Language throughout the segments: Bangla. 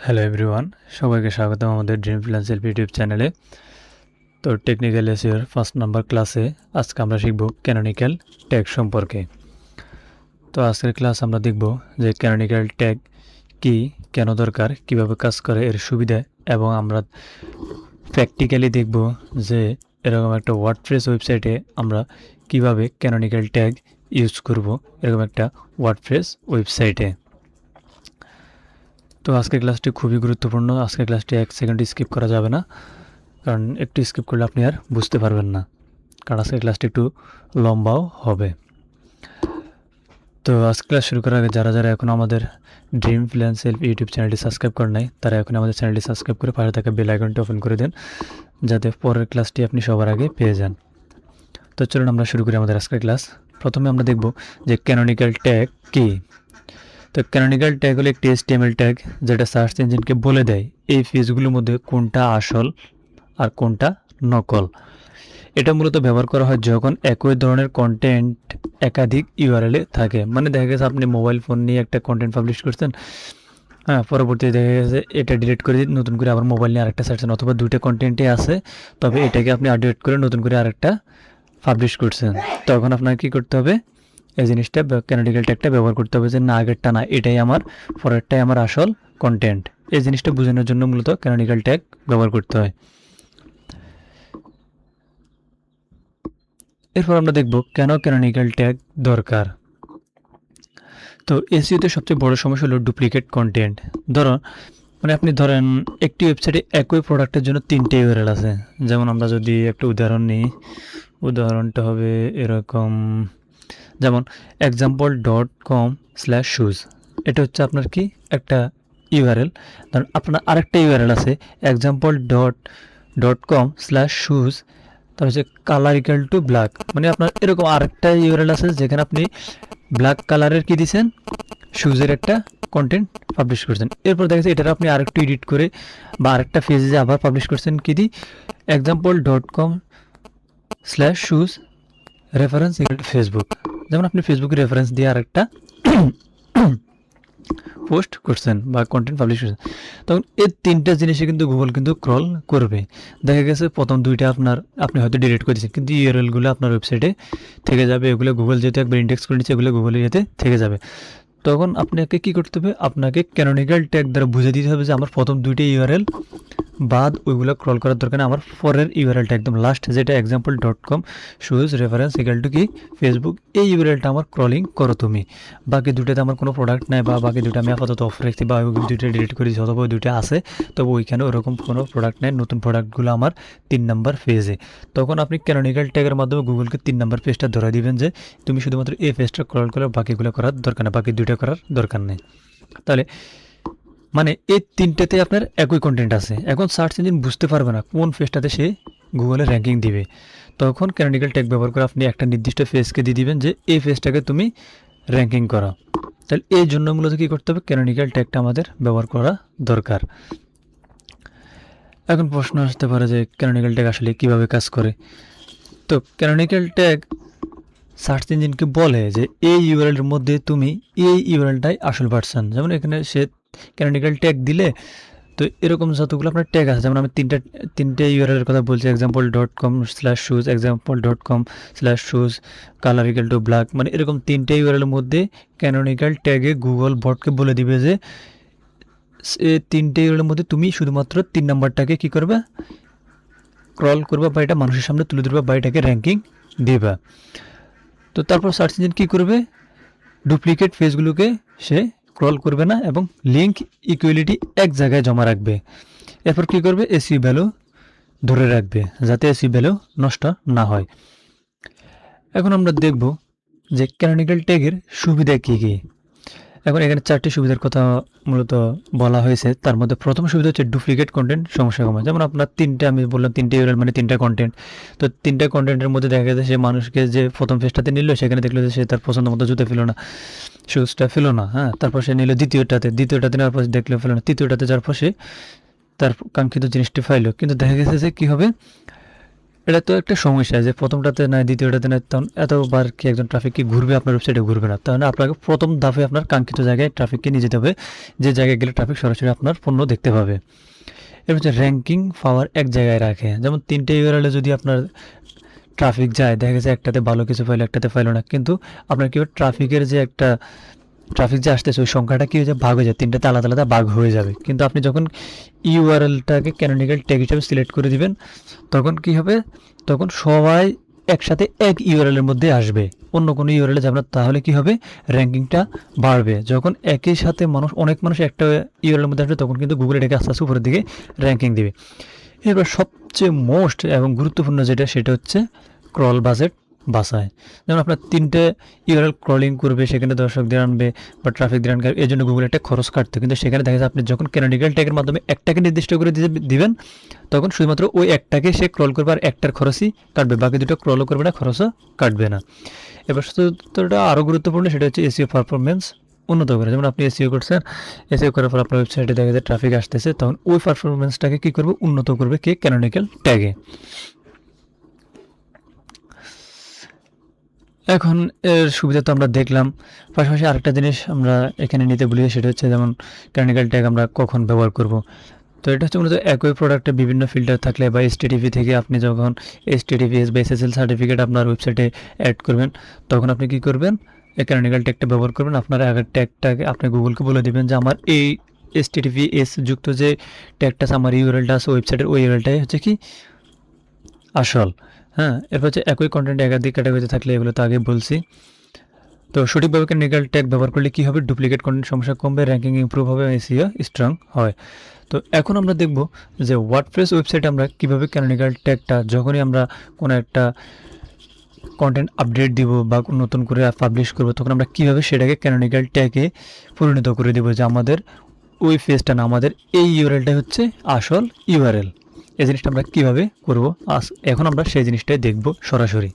হ্যালো এভরিওয়ান, সবাইকে স্বাগতম আমাদের ড্রিম ফ্রিল্যান্সার ইউটিউব চ্যানেলে। তো টেকনিক্যাল এসইওর ফার্স্ট নাম্বার ক্লাসে আজকে আমরা শিখব ক্যানোনিক্যাল ট্যাগ সম্পর্কে। তো আজকের ক্লাস আমরা দেখব যে ক্যানোনিক্যাল ট্যাগ কি, কেন দরকার, কিভাবে কাজ করে, এর সুবিধা, এবং আমরা প্র্যাকটিক্যালি দেখব যে এরকম একটা ওয়ার্ডপ্রেস ওয়েবসাইটে আমরা কিভাবে ক্যানোনিক্যাল ট্যাগ ইউজ করব এরকম একটা ওয়ার্ডপ্রেস ওয়েবসাইটে। তো আজকের ক্লাসটি খুবই গুরুত্বপূর্ণ। আজকের ক্লাসটি 1 সেকেন্ড স্কিপ করা যাবে না, কারণ একটু স্কিপ করলে আপনি আর বুঝতে পারবেন না, কারণ আজকের ক্লাসটি একটু লম্বাও হবে। তো আজকে ক্লাস শুরু করার আগে যারা এখন আমাদের ড্রিম ফ্রিল্যান্সার ইউটিউব চ্যানেলটি সাবস্ক্রাইব করেন নাই, তারা এখন আমাদের চ্যানেলটি সাবস্ক্রাইব করে পাশে থাকা বেল আইকনটি ওপেন করে দেন, যাতে পরের ক্লাসটি আপনি সবার আগে পেয়ে যান। তো চলুন আমরা শুরু করি আমাদের আজকের ক্লাস। প্রথমে আমরা দেখব যে ক্যানোনিক্যাল ট্যাগ কী। তো ক্যানোনিক্যাল ট্যাগ হলো একটি HTML ট্যাগ যেটা সার্চ ইঞ্জিনকে বলে দেয় এই পেজগুলোর মধ্যে কোনটা আসল আর কোনটা নকল। এটা মূলত ব্যবহার করা হয় যখন একই ধরনের কন্টেন্ট একাধিক ইউআরএলে থাকে। মানে দেখা গেছে আপনি মোবাইল ফোন নিয়ে একটা কন্টেন্ট পাবলিশ করছেন, পরবর্তীতে দেখা গেছে এটা ডিলিট করে নতুন করে আবার মোবাইল নিয়ে আরেকটা ছাড়ছেন, অথবা দুইটা কন্টেন্টে আছে, তবে এটাকে আপনি আপডেট করে নতুন করে আরেকটা পাবলিশ করছেন। তখন আপনাকে কী করতে হবে, এই জিনিসটা ক্যানোনিক্যাল ট্যাগটা ব্যবহার করতে হবে যে না, আগেরটা না, এটাই আমার, পরেরটাই আমার আসল কন্টেন্ট। এই জিনিসটা বোঝানোর জন্য মূলত ক্যানোনিক্যাল ট্যাগ ব্যবহার করতে হয়। এরপর আমরা দেখব কেন ক্যানোনিক্যাল ট্যাগ দরকার। তো এসইওতে সবচেয়ে বড় সমস্যা হলো ডুপ্লিকেট কন্টেন্ট। আপনি ধরেন একটি ওয়েবসাইটে একই প্রোডাক্টের জন্য 3টে ইউআরএল আছে। যেমন আমরা যদি একটা উদাহরণ নিই, উদাহরণটা হবে এরকম, যেমন example.com/shoes, এটা হচ্ছে আপনার কি একটা ইউআরএল। ধরুন আপনার আরেকটা ইউআরএল আছে example.com/shoes, তার হচ্ছে কালার ইকুয়াল টু ব্ল্যাক, মানে আপনার এরকম আরেকটা ইউআরএল আছে যেখানে আপনি ব্ল্যাক কালারের কি দিয়েছেন, শুজের একটা কন্টেন্ট পাবলিশ করছেন। এরপর দেখা যাচ্ছে এটার আপনি আরেকটু এডিট করে বা আরেকটা পেজে আবার পাবলিশ করছেন কি দি, example.com/shoes reference equal to Facebook. যেমন আপনি ফেসবুকে রেফারেন্স দিয়ে আরেকটা পোস্ট করছেন বা কন্টেন্ট পাবলিশ করছেন, তখন এই 3টা জিনিসে কিন্তু গুগল কিন্তু ক্রল করবে। দেখা গেছে প্রথম 2টা আপনি হয়তো ডিলিট করে দিচ্ছেন, কিন্তু ইউআরএলগুলো আপনার ওয়েবসাইটে থেকে যাবে। এগুলো গুগল যেহেতু একবার ইন্ডেক্স করে নিচ্ছে, এগুলো গুগলের ইয়েতে থেকে যাবে। তখন আপনাকে কি করতে হবে, আপনাকে ক্যানোনিক্যাল ট্যাগ দ্বারা বুঝে দিতে হবে যে আমার প্রথম 2টা ইউআরএল বাদ ওইগুলো ক্রল করার দরকার নেই, আমার পরের ইউআরএলটা একদম লাস্ট যেটা example.com/shoes রেফারেন্স ইকুয়াল টু কি ফেসবুক, এই ইউআরএলটা আমার ক্রলিং করো তুমি। বাকি দুটাতে আমার কোনো প্রোডাক্ট নাই, বা বাকি দুটো আমি আপাতত অফ রাখছি, বা ওই দুটো ডিলিট করে দিচ্ছি, অথবা ওই দুটো আছে তবে ওইখানে ওরকম কোনো প্রোডাক্ট নেই, নতুন প্রোডাক্টগুলো আমার 3 নম্বর পেজে। তখন আপনি ক্যানোনিক্যাল ট্যাগের মাধ্যমে গুগলকে 3 নম্বর পেজটা ধরে দিবেন যে তুমি শুধুমাত্র এই পেজটা ক্রল করে বাকিগুলো করার দরকার নেই, বাকি দুটো করার দরকার নেই। তাহলে মানে এই 3টেতে আপনার একই কন্টেন্ট আছে। এখন সার্চ ইঞ্জিন বুঝতে পারবে না কোন পেজটাতে সে গুগলে র্যাঙ্কিং দিবে। তখন ক্যানোনিক্যাল ট্যাগ ব্যবহার করে আপনি একটা নির্দিষ্ট পেজকে দিয়ে দিবেন যে এই পেজটাকে তুমি র্যাঙ্কিং করা। তাহলে এই জন্য মূলত কী করতে হবে, ক্যানোনিক্যাল ট্যাগটা আমাদের ব্যবহার করা দরকার। এখন প্রশ্ন আসতে পারে যে ক্যানোনিক্যাল ট্যাগ আসলে কীভাবে কাজ করে। তো ক্যানোনিক্যাল ট্যাগ সার্চ ইঞ্জিনকে বলে যে এই ইউআরএলের মধ্যে তুমি এই ইউআরএলটাই আসল ভার্সন। যেমন এখানে সে ক্যানোনিক্যাল ট্যাগ দিলে, তো এরকম যতগুলো আপনার ট্যাগ আছে, যেমন আমি তিনটে ইউআরএলের কথা বলছি, example.com/shoes, example.com/shoes colour equal to black, মানে এরকম 3টে ইউআরএলের মধ্যে ক্যানোনিক্যাল ট্যাগে গুগল বটকে বলে দিবে যে এই 3টে ইউআরএলের মধ্যে তুমি শুধুমাত্র 3 নাম্বারটাকে কী করবে, ক্রল করবা, বা এটা মানুষের সামনে তুলে ধরবা, বা এটাকে র্যাঙ্কিং দিবা। তো তারপর সার্চ ইঞ্জিন কী করবে, ডুপ্লিকেট পেজগুলোকে সে ক্রল করবে না এবং লিঙ্ক ইকুয়ালিটি এক জায়গায় জমা রাখবে। এরপর কী করবে, এসইও ভ্যালু ধরে রাখবে যাতে এসইও ভ্যালু নষ্ট না হয়। এখন আমরা দেখব যে ক্যানোনিক্যাল ট্যাগের সুবিধা কী কী। এখন এখানে 4টি সুবিধার কথা মূলত বলা হয়েছে। তার মধ্যে প্রথম সুবিধা হচ্ছে ডুপ্লিকেট কন্টেন্ট সমস্যা কমায়। যেমন আপনার 3টে, আমি বললাম 3টে ইউআরএল মানে 3টা কন্টেন্ট, তো 3টা কন্টেন্টের মধ্যে দেখা গেছে সে মানুষকে যে প্রথম পেজটাতে নিল, সেখানে দেখলো যে সে তার পছন্দ মতো জুতো ফেলো না, শুজটা ফেলো না, তারপর সে নিল দ্বিতীয়টাতে নেওয়ার পর দেখলো ফেলো না, তৃতীয়টাতে যাওয়ার পর সে তার কাঙ্ক্ষিত জিনিসটি পাইলো। কিন্তু দেখা গেছে যে কী হবে, এটা তো একটা সমস্যা যে প্রথমটাতে নয় দ্বিতীয়টাতে নয়, তখন এতবার কি একজন ট্রাফিক কি ঘুরবে আপনার ওয়েবসাইটে? ঘুরবে না। তাহলে আপনাকে প্রথম ধাপে আপনার কাঙ্ক্ষিত জায়গায় ট্রাফিককে নিয়ে যেতে হবে, যে জায়গায় গেলে ট্রাফিক সরাসরি আপনার পণ্য দেখতে পাবে। এর হচ্ছে র্যাঙ্কিং পাওয়ার এক জায়গায় রাখে। যেমন ৩ টে ইউআরএল এ যদি আপনার ট্রাফিক যায়, দেখা গেছে একটাতে ভালো কিছু পাইলো, একটাতে পাইলো না। কিন্তু আপনার কি হবে, ট্রাফিকের যে একটা ট্রাফিক যে আসতেছে ওই সংখ্যাটা কি হয়ে যায়, ভাগ হয়ে যায়, ৩টাতে আলাদা আলাদা ভাগ হয়ে যাবে। কিন্তু আপনি যখন ইউআরএলটাকে ক্যানোনিক্যাল ট্যাগ হিসেবে সিলেক্ট করে দিবেন, তখন কি হবে, তখন সবাই একসাথে এক ইউআরএল এর মধ্যে আসবে, অন্য কোনো ইউআরএল এ যাবে না। তাহলে কি হবে, র্যাঙ্কিংটা বাড়বে। যখন একই সাথে অনেক মানুষ একটা ইউআরএল এর মধ্যে আসবে, তখন কিন্তু গুগল এটাকে আস্তে আস্তে উপরের দিকে র্যাঙ্কিং দিবে। এবার সবচেয়ে মোস্ট এবং গুরুত্বপূর্ণ যেটা, সেটা হচ্ছে ক্রল বাজেট বাঁচায়। যেমন আপনার ৩টে ইউআরএল ক্রলিং করবে, সেখানে দর্শকদের আনবে বা ট্রাফিকদের আনবে, এই জন্য গুগল একটা খরচ কাটতো। কিন্তু সেখানে দেখা যায় আপনি যখন ক্যানোনিক্যাল ট্যাগের মাধ্যমে একটাকে নির্দিষ্ট করে দিবেন, তখন শুধুমাত্র ওই একটাকে সে ক্রল করবে আর একটার খরচই কাটবে, বাকি দুটো ক্রলও করবে না, খরচও কাটবে না। এবার সত্যটা আরও গুরুত্বপূর্ণ, সেটা হচ্ছে এসইও পারফরমেন্স উন্নত করে। যেমন আপনি এসইও করছেন, এসইও করার পর আপনার ওয়েবসাইটে দেখা যায় ট্রাফিক আসতেছে, তখন ওই পারফরমেন্সটাকে কী করবে, উন্নত করবে কে, ক্যানোনিক্যাল ট্যাগে। এখন এর সুবিধা তো আমরা দেখলাম, পাশাপাশি আরেকটা জিনিস আমরা এখানে নিতে ভুলি, সেটা হচ্ছে যেমন ক্যানোনিক্যাল ট্যাগ আমরা কখন ব্যবহার করব। তো এটা হচ্ছে মূলত একই প্রোডাক্টে বিভিন্ন ফিল্টার থাকলে বা এসটিটিপি থেকে আপনি যখন এসটিটিপিএস বা এসএসএল সার্টিফিকেট আপনার ওয়েবসাইটে অ্যাড করবেন, তখন আপনি কি করবেন, এই ক্যানোনিক্যাল ট্যাগটা ব্যবহার করবেন। আপনার আগের ট্যাগটাকে আপনি গুগলকে বলে দেবেন যে আমার এই এসটিটিপিএস যুক্ত যে ট্যাগটা আছে, আমার ইউআরএলটা আছে ওয়েবসাইটের, ওই ইউআরএলটাই হচ্ছে কি আসল। হ্যাঁ, এরপর হচ্ছে একই কন্টেন্ট একাধিক ক্যাটাগরিতে থাকলে, এগুলো তো আগে বলছি। তো সঠিকভাবে ক্যানোনিক্যাল ট্যাগ ব্যবহার করলে কী হবে, ডুপ্লিকেট কন্টেন্ট সমস্যা কমবে, র্যাঙ্কিং ইমপ্রুভ হবে, এসইও স্ট্রং হয়। তো এখন আমরা দেখব যে ওয়ার্ডপ্রেস ওয়েবসাইটে আমরা কীভাবে ক্যানোনিক্যাল ট্যাগটা, যখনই আমরা কোনো একটা কন্টেন্ট আপডেট দিব বা নতুন করে পাবলিশ করব, তখন আমরা কীভাবে সেটাকে ক্যানোনিক্যাল ট্যাগে পরিণত করে দেবো, যে আমাদের ওই পেজটা না, আমাদের এই ইউআরএলটাই হচ্ছে আসল ইউআরএল। এই জিনিসটা আমরা কীভাবে করবো, এখন আমরা সেই জিনিসটাই দেখব সরাসরি।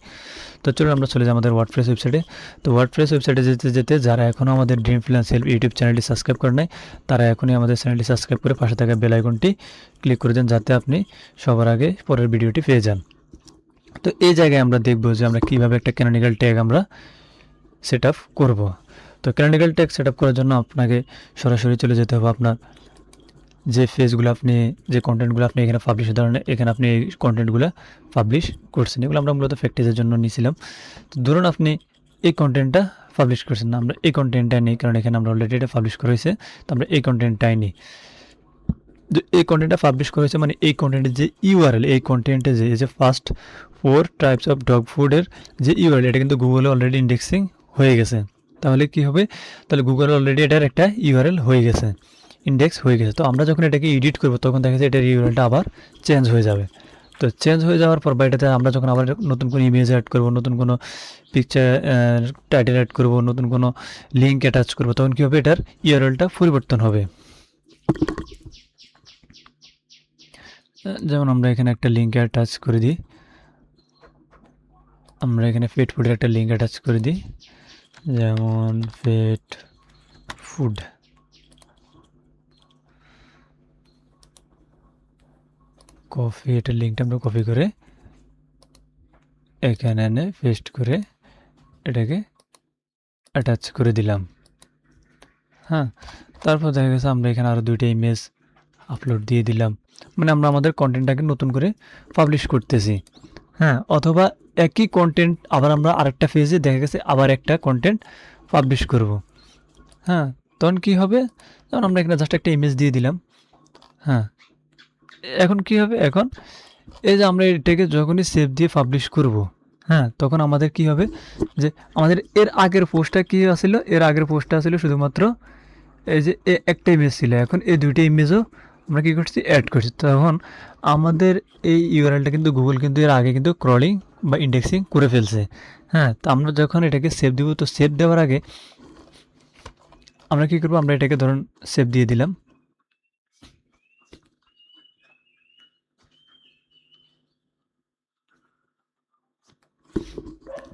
তো চলুন আমরা চলে যাই আমাদের ওয়ার্ডপ্রেস ওয়েবসাইটে। তো ওয়ার্ডপ্রেস ওয়েবসাইটে যেতে যেতে যারা এখনও আমাদের ড্রিম ফ্রিল্যান্স হেল্প ইউটিউব চ্যানেলটি সাবস্ক্রাইব করে নেয়, তারা এখনই আমাদের চ্যানেলটি সাবস্ক্রাইব করে পাশে থাকা বেল আইকনটি ক্লিক করে দেন, যাতে আপনি সবার আগে পরের ভিডিওটি পেয়ে যান। তো এই জায়গায় আমরা দেখব যে আমরা কীভাবে একটা ক্যানোনিক্যাল ট্যাগ আমরা সেট আপ করবো। তো ক্যানোনিক্যাল ট্যাগ সেট আপ করার জন্য আপনাকে সরাসরি চলে যেতে হবে আপনার যে পেজগুলো, আপনি যে কন্টেন্টগুলো আপনি এখানে পাবলিশের ধরনের, এখানে আপনি এই কন্টেন্টগুলো পাবলিশ করছেন, এগুলো আমরা মূলত প্র্যাকটিসের জন্য নিয়েছিলাম। তো ধরুন আপনি এই কন্টেন্টটা পাবলিশ করছেন না, আমরা এই কন্টেন্টটাই নিই, কারণ এখানে আমরা অলরেডি এটা পাবলিশ করা হয়েছে, তো আমরা এই কন্টেন্টটাই নিই। এই কন্টেন্টটা পাবলিশ করা হয়েছে মানে এই কন্টেন্টের যে ইউআরএল, এই কন্টেন্টে যে ফার্স্ট 4 টাইপস অফ ডগ ফুডের যে ইউআরএল, এটা কিন্তু গুগলে অলরেডি ইন্ডেক্সিং হয়ে গেছে। তাহলে কি হবে, তাহলে গুগল অলরেডি এটার একটা ইউআরএল হয়ে গেছে, ইন্ডেক্স হয়ে গেছে। তো আমরা যখন এটাকে এডিট করব, তখন দেখা যায় এটার ইউআরএলটা আবার চেঞ্জ হয়ে যাবে। তো চেঞ্জ হয়ে যাওয়ার পর বা এটাতে আমরা যখন আবার নতুন কোনো ইমেজ অ্যাড করব, নতুন কোনো পিকচার টাইটেল অ্যাড করব, নতুন কোনো লিঙ্ক অ্যাটাচ করব, তখন কী হবে, এটার ইউআরএলটা পরিবর্তন হবে। যেমন আমরা এখানে একটা লিঙ্ক অ্যাটাচ করে দিই, আমরা এখানে পেট ফুডের একটা লিঙ্ক অ্যাটাচ করে দিই, যেমন পেট ফুড। কফি, এটার লিঙ্কটা আমরা কপি করে এখানে এনে পেস্ট করে এটাকে অ্যাটাচ করে দিলাম। হ্যাঁ, তারপর দেখা গেছে আমরা এখানে আরও 2টা ইমেজ আপলোড দিয়ে দিলাম, মানে আমরা আমাদের কন্টেন্টটাকে নতুন করে পাবলিশ করতেছি। হ্যাঁ, অথবা একই কন্টেন্ট আবার আমরা আরেকটা পেজে দেখা গেছে আবার একটা কন্টেন্ট পাবলিশ করব। হ্যাঁ, তখন কি হবে, যেমন আমরা এখানে জাস্ট একটা ইমেজ দিয়ে দিলাম। হ্যাঁ, এখন কি হবে, এখন এই যে আমরা এটাকে যখনই সেভ দিয়ে পাবলিশ করব, হ্যাঁ, তখন আমাদের কি হবে, যে আমাদের এর আগের পোস্টটা কি আসছিল, এর আগের পোস্টটা ছিল শুধুমাত্র এই যে একটা ইমেজ ছিল, এখন এই 2টা ইমেজও আমরা কী করছি, অ্যাড করছি। তখন আমাদের এই ইউআরএলটা কিন্তু গুগল কিন্তু এর আগে কিন্তু ক্রলিং বা ইন্ডেক্সিং করে ফেলছে। হ্যাঁ, তো আমরা যখন এটাকে সেভ দিব, তো সেভ দেওয়ার আগে আমরা কী করবো, আমরা এটাকে ধরুন সেভ দিয়ে দিলাম।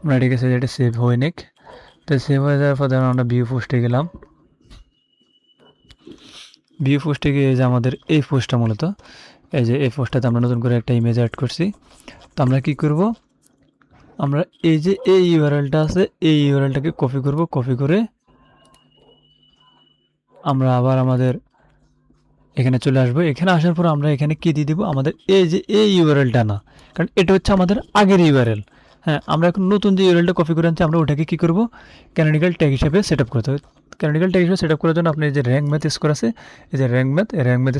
আমরা এটাকে এটা সেভ হয়ে নিক। তো সেভ হয়ে যাওয়ার পর ধরুন আমরা ভিউ পোস্টে গেলাম, ভিউ পোস্টে গিয়ে যে আমাদের এই পোস্টটা মূলত এই যে এই পোস্টটাতে আমরা নতুন করে একটা ইমেজ অ্যাড করছি। তো আমরা কি করব, আমরা এই যে এই ইউআরএলটা আছে এই ইউআরএলটাকে কপি করব, কপি করে আমরা আবার আমাদের এখানে চলে আসবো। এখানে আসার পর আমরা এখানে কি দিয়ে দিব, আমাদের এই যে এই ইউআরএলটা না, কারণ এটা হচ্ছে আমাদের আগের ইউআরএল। হ্যাঁ, আমরা এখন নতুন যে ইউআরএলটা কপি করে আনছি আমরা ওটাকে কি করব, ক্যানোনিক্যাল ট্যাগ হিসেবে সেট আপ করতে হবে। ক্যানোনিক্যাল ট্যাগ হিসেবে সেট আপ করার জন্য আপনি এই যে র্যাঙ্ক ম্যাথ স্কোর আছে, এই যে র্যাঙ্ক ম্যাথ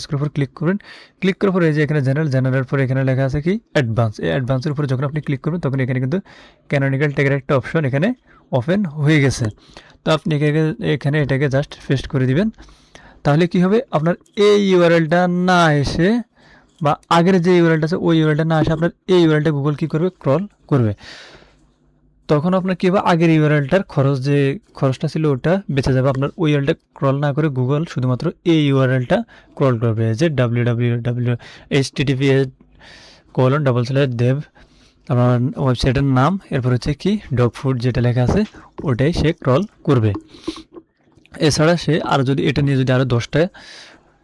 স্কোর উপর ক্লিক করবেন। ক্লিক করার পরে এই যে এখানে জেনারেল পরে এখানে লেখা আছে কি অ্যাডভান্স। এই অ্যাডভান্সের উপরে যখন আপনি ক্লিক করবেন তখন এখানে কিন্তু ক্যানোনিক্যাল ট্যাগের একটা অপশন এখানে ওপেন হয়ে গেছে। তো আপনি এখানে এটাকে জাস্ট পেস্ট করে দিবেন। তাহলে কি হবে, আপনার এই ইউআরএলটা না এসে বা আগের যে ইউআরএলটা আছে ওই ইউআরএলটা না এসে আপনার এই ইউআরএলটা গুগল কি করবে, ক্রল করবে। তখন আপনার কি হবে, আগের ইউআরএলটার খরচটা ছিল ওটা বেঁচে যাবে। আপনার ওই ইউআরএলটা ক্রল না করে গুগল শুধুমাত্র এই ইউআরএলটা ক্রল করবে, যে www.https://dev আপনার ওয়েবসাইটের নাম, এরপর হচ্ছে কি ডগ ফুড যেটা লেখা আছে ওটাই সে ক্রল করবে। এছাড়া সে আর যদি এটা নিয়ে যদি আরও 10টা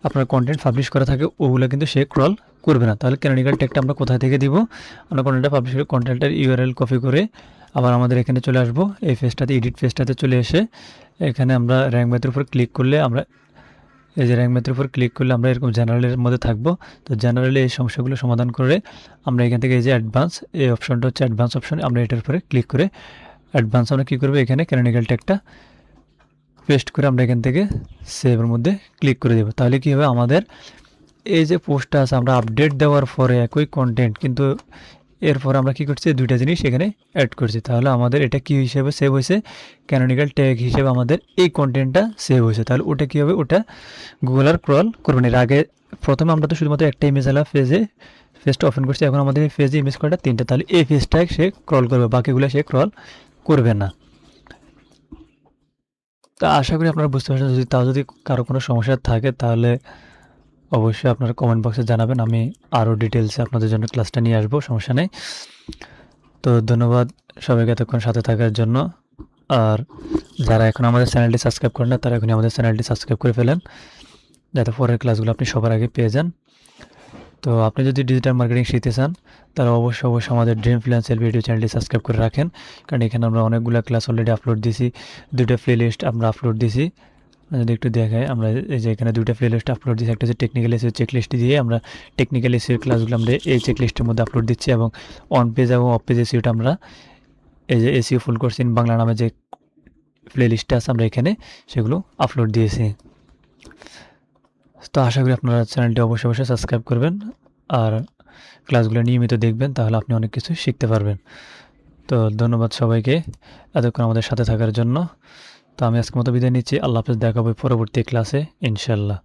আপনার কন্টেন্ট পাবলিশ করা থাকে ওগুলো কিন্তু সে ক্রল করবে না। তাহলে ক্যানোনিক্যাল ট্যাগটা আমরা কোথায় থেকে দিব, আমরা কন্টেন্টটা পাবলিশ করে কন্টেন্টের ইউআরএল কপি করে আবার আমাদের এখানে চলে আসবো, এই পেজটাতে এডিট পেজটাতে চলে এসে এখানে আমরা র্যাঙ্ক ম্যাথের উপর ক্লিক করলে আমরা এই যে র্যাঙ্ক ম্যাথের উপর ক্লিক করলে আমরা এরকম জেনারেলের মধ্যে থাকবো। তো জেনারেলে এই সমস্যাগুলো সমাধান করে আমরা এখান থেকে এই যে অ্যাডভান্স, এই অপশনটা হচ্ছে অ্যাডভান্স অপশন, আমরা এটার উপরে ক্লিক করে অ্যাডভান্স আমরা কী করবো, এখানে ক্যানোনিক্যাল ট্যাগটা পেস্ট করে আমরা এখান থেকে সেভের মধ্যে ক্লিক করে দেব। তাহলে কি হবে, আমাদের এই যে পোস্টটা আছে আমরা আপডেট দেওয়ার পরে একই কন্টেন্ট, কিন্তু এরপর আমরা কি করছি, দুইটা জিনিস এখানে অ্যাড করছি। তাহলে আমাদের এটা কি হিসেবে সেভ হয়েছে, ক্যানোনিক্যাল ট্যাগ হিসেবে আমাদের এই কন্টেন্টটা সেভ হয়েছে। তাহলে ওটা কি হবে, ওটা গুগল আর ক্রল করবে না। এর আগে প্রথমে আমরা তো শুধুমাত্র একটা ইমেজ আলা পেজটা ওপেন করছি, এখন আমাদের এই পেজে ইমেজ করাটা 3টা, তাহলে এই পেজটা সে ক্রল করবে, বাকিগুলো সে ক্রল করবে না। তা আশা করি আপনারা বুঝতে পারছেন। যদি কারো কোনো সমস্যা থাকে তাহলে অবশ্যই আপনারা কমেন্ট বক্সে জানাবেন, আমি আরও ডিটেলসে আপনাদের জন্য ক্লাসটা নিয়ে আসবো, সমস্যা নেই। তো ধন্যবাদ সবাইকে এতক্ষণ সাথে থাকার জন্য। আর যারা এখন আমাদের চ্যানেলটি সাবস্ক্রাইব করেন না তারা এখনই আমাদের চ্যানেলটি সাবস্ক্রাইব করে ফেলেন, যাতে পরের ক্লাসগুলো আপনি সবার আগে পেয়ে যান। তো আপনি যদি ডিজিটাল মার্কেটিং শিখতে চান তাহলে অবশ্যই আমাদের ড্রিম ফ্রিল্যান্স এলপি ইউটিউব চ্যানেলটি সাবস্ক্রাইব করে রাখেন, কারণ এখানে আমরা অনেকগুলো ক্লাস অলরেডি আপলোড দিয়েছি, 2টা প্লেলিস্ট আমরা আপলোড দিয়েছি। যদি একটু দেখাই, আমরা এই যে এখানে 2টা প্লেলিস্ট আপলোড দিয়েছি, একটা হচ্ছে টেকনিক্যাল এসিও চেকলিস্ট দিয়ে আমরা টেকনিক্যাল এসিওর ক্লাসগুলো আমরা এই চেকলিস্টের মধ্যে আপলোড দিচ্ছি, এবং অন পেজ এবং অফ পেজ এসিওটা আমরা এই যে SEO full course in Bangla নামে যে প্লেলিস্টটা আছে আমরা এখানে সেগুলো আপলোড দিয়েছি। তো আশা করি আপনারা চ্যানেলটি অবশ্যই সাবস্ক্রাইব করবেন আর ক্লাসগুলো নিয়মিত দেখবেন, তাহলে আপনি অনেক কিছু শিখতে পারবেন। তো ধন্যবাদ সবাইকে এতক্ষণ আমাদের সাথে থাকার জন্য। তো আমি আজকের মতো বিদায় নিচ্ছি, আল্লাহ হাফেজ, দেখা হবে পরবর্তী ক্লাসে ইনশাল্লাহ।